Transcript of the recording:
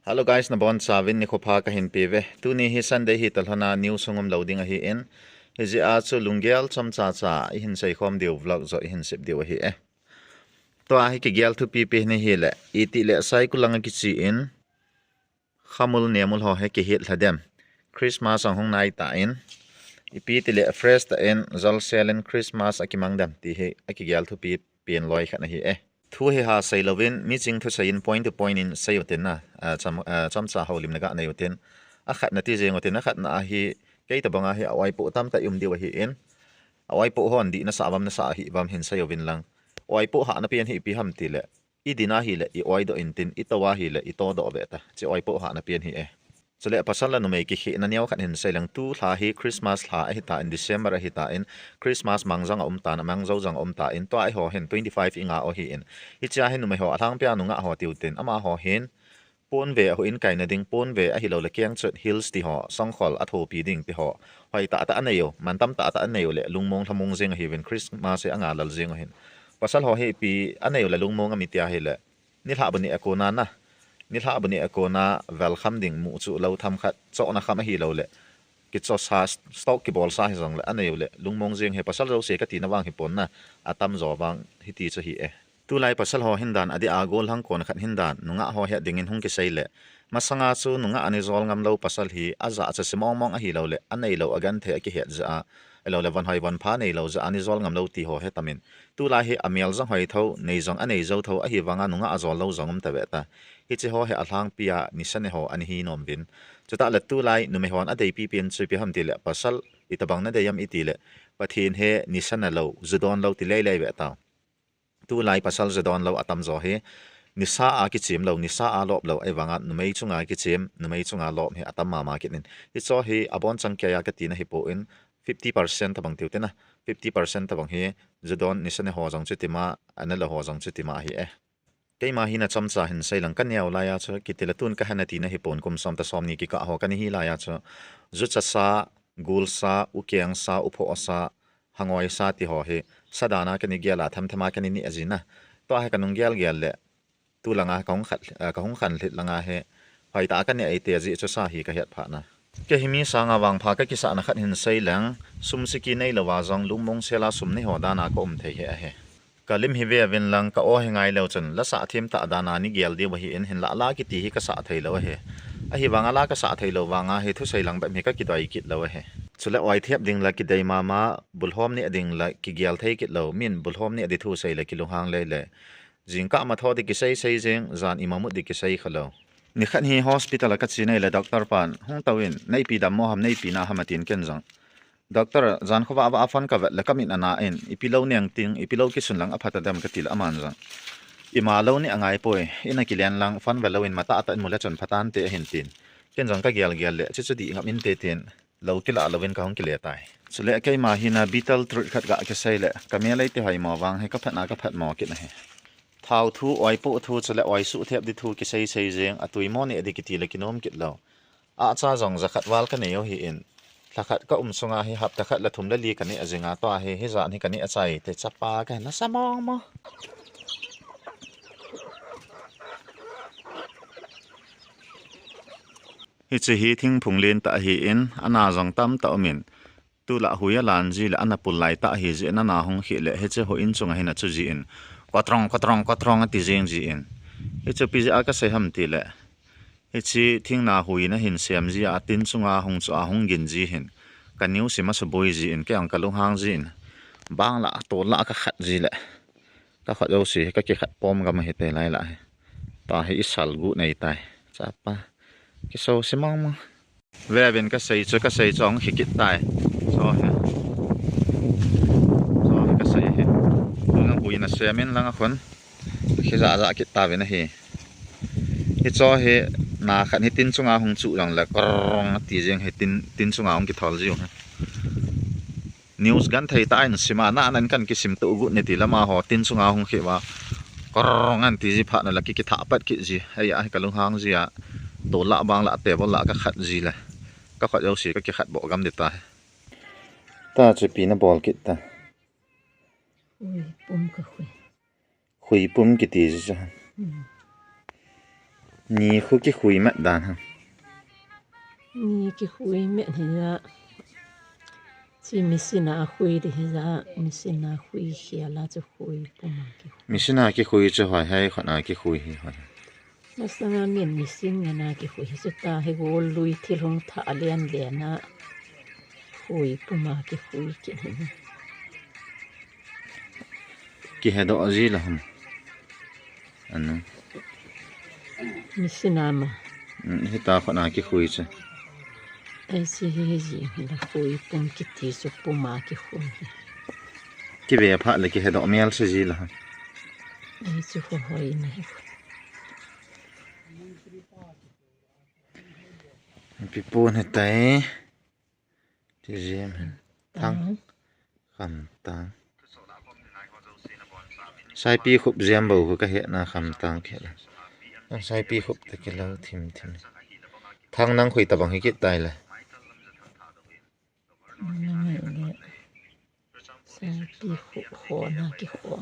Hello guys, nabon savin ni ko pa kahin pive. Tu ni hi Sunday hi talhana news sungum loading a hi in. Hi ji a chu lunggel cham cha cha I hin sai khom deu vlog zo I hin sip deu hi e. To a hi ki gel tu pi pi ni hi le. Iti le sai kulanga ki chi in. Khamul nemul ho he ki hit hladem. Christmas ang hong nai ta in. Ipi ti le fresh ta in zal selen Christmas akimang dam ti hi aki gel tu pi pien loi khat na hi e. Thu hi ha sai lovin mi ching thu sai in point to point in sai yoten na cham cha holim naga na yoten a khat na ti jeng yoten a khat na hi kei ta banga hi awai pu tam ta yum diwa hi in awai pu hon di na sa bam na sa hi bam hin sai yovin lang awai pu ha na pian hi pi ham ti le I dina hi le I oi do in tin I tawa hi le I to do beta chi awai pu ha na pian hi e chule pasal la no mai ki hi na niaw khat hin sai lang tu hla hi Christmas hla hi ta in December hi ta in Christmas mangjang ta na mangzo jang ta in to ai ho hen 25 inga o hi in I cha hin no mai ho athang pya nu nga ho tiu tin ama ho hin pon ve ho in kai na ding pon ve a hi lo le kyang chut hills ti ho songkhol a tho pi ding ti ho hoi ta ta anayo man tam ta anayo le lungmong thamung jeng hi ven Christmas e anga lal jeng hin pasal ho he pi anayo le lungmong ami tia hi le ni hla bani akona na ni hla bani akona welcome ding mu chu lo tham khat cho na kham hi lo le ki cho sa stock ki bol sa hi jong le anayo le lungmong jeng he pasal ro se ka ti na wang hi pon na atam zo wang hi ti chu hi e tu lai pasal ho hindan adi agol hang kon khat hindan nunga ho he dingin hung ki sei le masanga chu nunga ani zol ngam lo pasal hi aza cha simong mong a hi lo le anei lo agan the ki he za elo le van hoi van pha nei lo za ani zol ngam lo ti ho he tamin tu lai hi amial jang hoi tho nei jong anei zo tho a hi wanga nunga azol lo jongum ta beta hi chi ho he athang pia ni sane ho ani hi nom bin chuta le tu lai nu me hon a dei pi pin chu pi ham ti le pasal itabang na deyam iti le pathin he ni sana lo zudon lo ti lei beta tu lai pasal zedon lo atam zo he nisa a ki chim lo nisa a lop lo ai wanga numei chunga ki chim numei chunga lop he atam ma kinin I cho he abon chang kya ka ti na hi po in 50% tabang tiu te na 50% tabang he zedon nisane ho jang chutima anala ho jang chutima hi e kei ma hi na chamcha hin sei lang kan yaw la ya cho kitilatun ka hanati na hi pon kum som ta som ni ki ka ho kan hi la ya cho zucha sa gul sa ukyang sa upho sa hangoi sa ti ho he sadana kani gyala tham thama kani ni azina to ha kanung gyal le tu langa ka hong khan lit langa he hoi ta kan ni ai te ji cho sa hi ka het pha na ke himi sanga wang pha ka ki sa na khat hin sei lang sum siki nei lawa jong lungmong sela sum ni ho dana ko thei he kalim hi ve ven lang ka o hengai lo chon la sa thim ta dana ni gyal de wahi in hin la ki ti hi ka sa thei lo he a hi wanga la ka sa thei lo wanga he thu sei lang ba me ka ki dai kit lo he chule oi thiap ding la ki dei mama bulhom ni ading la ki gyal thei kit lo min bulhom ni adi thu sei la ki lunghang le jingka ma tho de ki sei jeng zan imamu de ki sei khalo ni khan hi hospital ka chi nei la doctor pan hung tawin nei pi dam mo ham nei pi na hamatin ken jang doctor zan khowa ba afan ka la kamin ana in ipilo neng ting ipilo ki sun lang aphata dam ka til aman jang ima lo ni angai poi ina kilian lang fan velowin mata atan mula chon phatan te hin tin ken jang ka gyal le chu di ngamin te tin lo kila lovin ka hong kile tai chule kai ma hina bital trut khat ga ke sai le kamelai te hai ma wang he ka phat mo ki na he thau thu oi pu thu chule oi su thep di thu ki sei jeng atui mo ni adikiti le kinom kit lo a cha jong za khat wal ka ne yo hi in thakhat ka sunga hi hap takhat la thum la li ka ni azinga to a he za ni ka ni achai te chapa ka na samong mo hi chi hi thing phunglen ta hi in ana jong tam ta omin tu la huya lan ji la ana pul lai ta hi je na na hong hi le he che ho in chunga hina chu ji in kwatrong ti jeng ji in he chu pi ja ka se ham ti le he chi thing na hui na hin siam ji a tin chunga hong chu a hong gin ji hin ka niu sima so boi ji in ke ang ka lung hang ji in bang la to la ka khat ji le ka khat jo si ka ki khat pom ga ma he te lai la ta hi sal gu nei tai cha pa ki so simang ma ve ven ka sei chong hikit tai so ka sei he nang hui na semen lang a khon khi za ki ta ve na he hi cho he na khan hi tin chunga hung chu lang la korong ti jeng he tin chunga hung ki thol ji news gan thei ta in sima na nan kan ki sim tu gu ne ti lama ho tin chunga hung khi wa korong an ti ji pha na la ki tha pat ki ji ai a ka lung hang ji a to la bang la te bol la ka khat ji la ka khat yo si ka ki khat bo gam de ta che pi na bol kit ta pum ka hui pum ki ti ji นี่คุกิคุยแม่ดานฮะ นี่กี่คุยแม่เหี้ยที่มีสินาคุยดิเหี้ยมีสินาคุยเขียลาจะคุยปุ่มกี่ มีสินากิคุยจะหอยให้ขนากิคุยหอย มาสังเมียนมีสิงนากี่คุยจะตาให้โวลุยที่ลงทะเลียนเลียนะคุยปุ่มกี่คุยกิน กิเฮดอจีละฮะอันนั้น มีสินามา ฮิตาขนากิคุยจะ ไอ้สิเฮจิละคุยปุ่มกิติสุปุ่มกี่คุย กิเบียพะเลยกิเฮดอเมียลสิจีละฮะ ไอ้สิหัวหอยนี่ ปีปูนให้ไตที่เจียมทั้งคำตังใช้ปีขุบเจียมบ่คือก็เห็นนะคำตังแค่ละใช้ปีขุบตะกี้แล้วทิมทั้งนั่งคุยตะบังให้กิดตายเลย นั่นแหละใส่ปีหัวหน้ากี่หัว